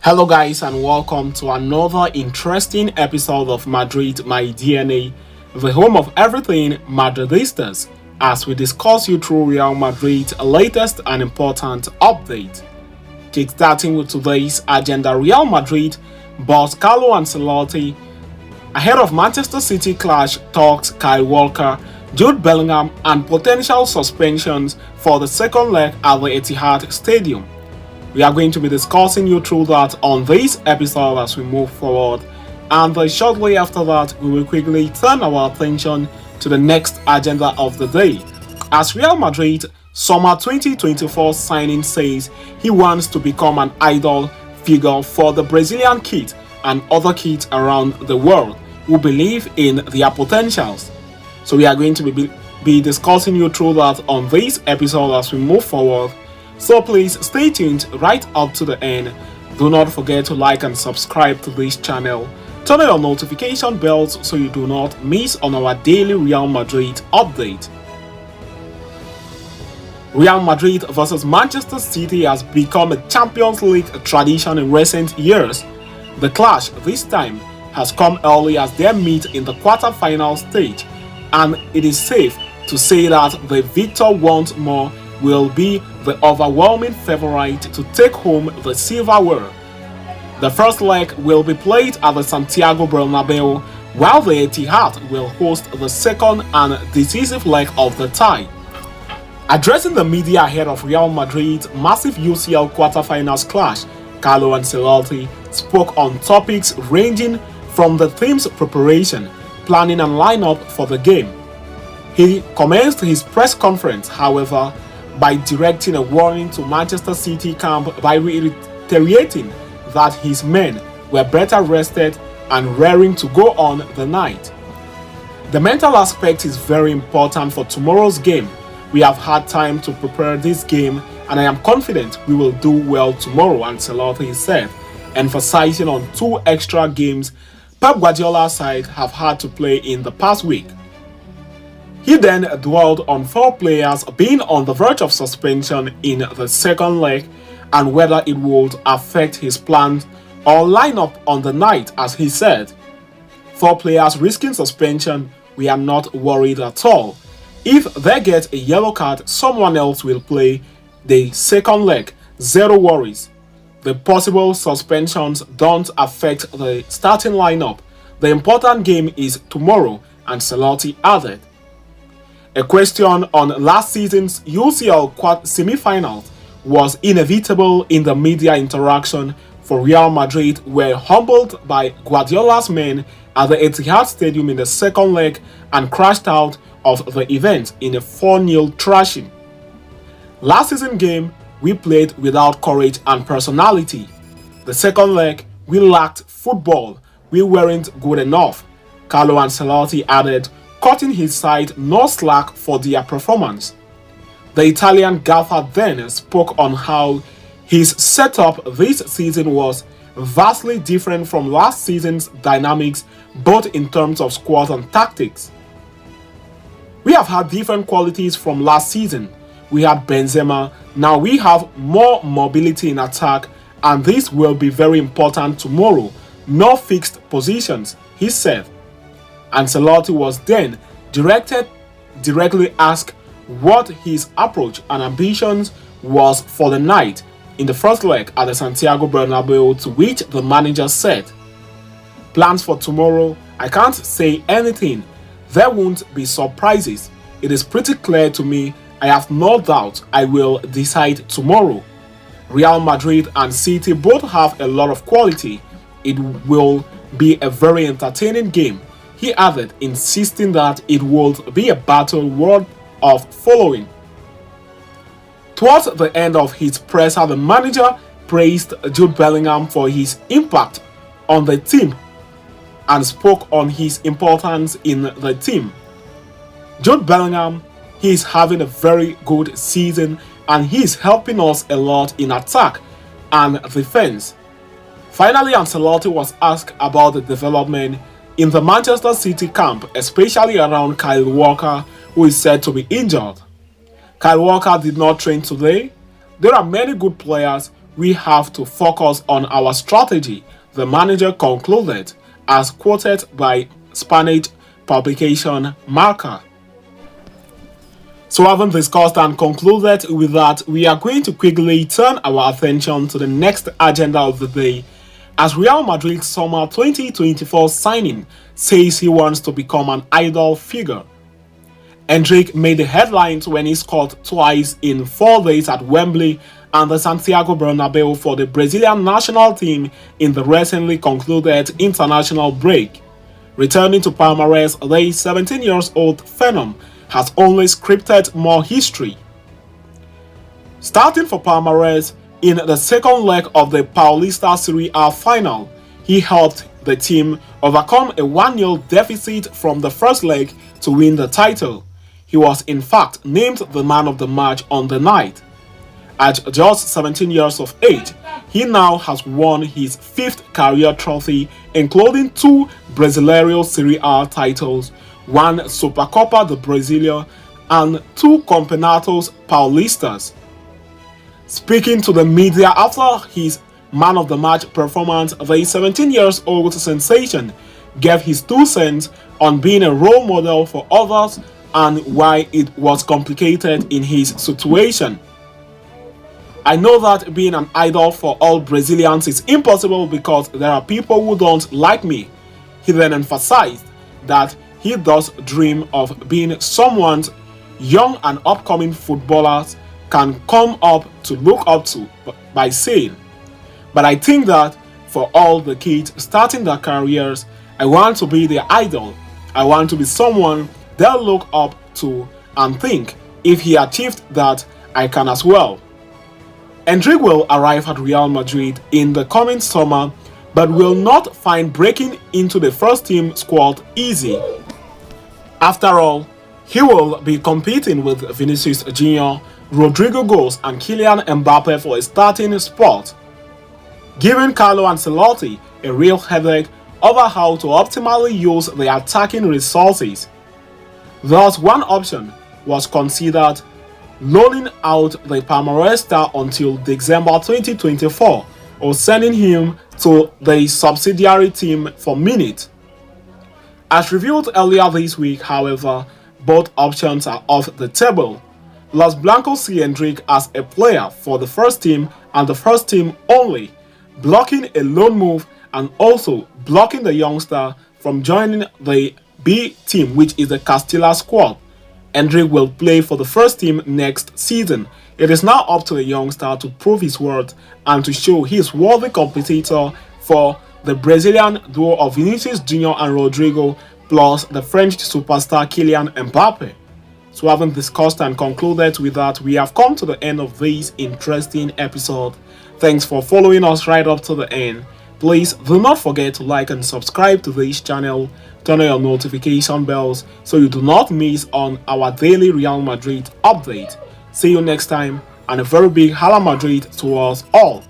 Hello guys and welcome to another interesting episode of Madrid My DNA, the home of everything Madridistas, as we discuss you through Real Madrid's latest and important update. Kickstarting with today's agenda, Real Madrid boss Carlo Ancelotti ahead of Manchester City clash talks Kyle Walker, Jude Bellingham and potential suspensions for the second leg at the Etihad Stadium. We are going to be discussing you through that on this episode as we move forward, and shortly after that we will quickly turn our attention to the next agenda of the day. As Real Madrid summer 2024 signing says he wants to become an idol figure for the Brazilian kids and other kids around the world who believe in their potentials. So we are going to be discussing you through that on this episode as we move forward. So please stay tuned right up to the end. Do not forget to like and subscribe to this channel. Turn on your notification bells so you do not miss on our daily Real Madrid update. Real Madrid versus Manchester City has become a Champions League tradition in recent years. The clash this time has come early as they meet in the quarter-final stage, and it is safe to say that the victor once more will be the overwhelming favorite to take home the silverware. The first leg will be played at the Santiago Bernabeu, while the Etihad will host the second and decisive leg of the tie. Addressing the media ahead of Real Madrid's massive UCL quarterfinals clash, Carlo Ancelotti spoke on topics ranging from the team's preparation, planning and lineup for the game. He commenced his press conference, however, by directing a warning to Manchester City camp by reiterating that his men were better rested and raring to go on the night. The mental aspect is very important for tomorrow's game. We have had time to prepare this game and I am confident we will do well tomorrow, Ancelotti said, emphasizing on 2 extra games Pep Guardiola's side have had to play in the past week. He then dwelled on 4 players being on the verge of suspension in the second leg and whether it would affect his plans or lineup on the night, as he said. 4 players risking suspension, we are not worried at all. If they get a yellow card, someone else will play the second leg, zero worries. The possible suspensions don't affect the starting lineup. The important game is tomorrow, Ancelotti added. A question on last season's UCL semi-finals was inevitable in the media interaction for Real Madrid were humbled by Guardiola's men at the Etihad Stadium in the second leg and crashed out of the event in a 4-0 thrashing. Last season game, we played without courage and personality. The second leg, we lacked football. We weren't good enough, Carlo Ancelotti added, cutting his side no slack for their performance. The Italian gaffer then spoke on how his setup this season was vastly different from last season's dynamics, both in terms of squad and tactics. We have had different qualities from last season. We had Benzema, now we have more mobility in attack, and this will be very important tomorrow. No fixed positions, he said. Ancelotti was then directly asked what his approach and ambitions was for the night in the first leg at the Santiago Bernabeu, to which the manager said, "Plans for tomorrow, I can't say anything. There won't be surprises. It is pretty clear to me. I have no doubt I will decide tomorrow. Real Madrid and City both have a lot of quality. It will be a very entertaining game," he added, insisting that it would be a battle worth of following. Towards the end of his presser, the manager praised Jude Bellingham for his impact on the team and spoke on his importance in the team. Jude Bellingham, he is having a very good season and he is helping us a lot in attack and defense. Finally, Ancelotti was asked about the development in the Manchester City camp, especially around Kyle Walker, who is said to be injured. Kyle Walker did not train today. There are many good players we have to focus on our strategy, the manager concluded, as quoted by Spanish publication Marca. So having discussed and concluded with that, we are going to quickly turn our attention to the next agenda of the day, as Real Madrid's summer 2024 signing says he wants to become an idol figure. Endrick made the headlines when he scored twice in 4 days at Wembley and the Santiago Bernabeu for the Brazilian national team in the recently concluded international break. Returning to Palmeiras, the 17-year-old Phenom has only scripted more history. Starting for Palmeiras in the second leg of the Paulista Serie A final, he helped the team overcome a 1-0 deficit from the first leg to win the title. He was in fact named the man of the match on the night. At just 17 years of age, he now has won his 5th career trophy, including 2 Brasileiro Serie A titles, 1 Supercopa do Brasil, and 2 Campeonatos Paulistas. Speaking to the media after his man of the match performance, the 17-year-old sensation gave his 2 cents on being a role model for others and why it was complicated in his situation. I know that being an idol for all Brazilians is impossible because there are people who don't like me. He then emphasized that he does dream of being someone young and upcoming footballers can come up to look up to by saying, "But I think that for all the kids starting their careers, I want to be their idol. I want to be someone they'll look up to and think, if he achieved that, I can as well." Endrick will arrive at Real Madrid in the coming summer, but will not find breaking into the first team squad easy. After all, he will be competing with Vinicius Jr., Rodrigo Goes and Kylian Mbappe for a starting spot, giving Carlo Ancelotti a real headache over how to optimally use the attacking resources. Thus, one option was considered loaning out the Palmeiras star until December 2024 or sending him to the subsidiary team for minutes. As revealed earlier this week, however, both options are off the table. Los Blancos see Endrick as a player for the first team and the first team only, blocking a loan move and also blocking the youngster from joining the B team, which is the Castilla squad. Endrick will play for the first team next season. It is now up to the youngster to prove his worth and to show he is worthy competitor for the Brazilian duo of Vinicius Jr. and Rodrigo, plus the French superstar Kylian Mbappe. So having discussed and concluded with that, we have come to the end of this interesting episode. Thanks for following us right up to the end. Please do not forget to like and subscribe to this channel, turn on your notification bells so you do not miss on our daily Real Madrid update. See you next time, and a very big Hala Madrid to us all.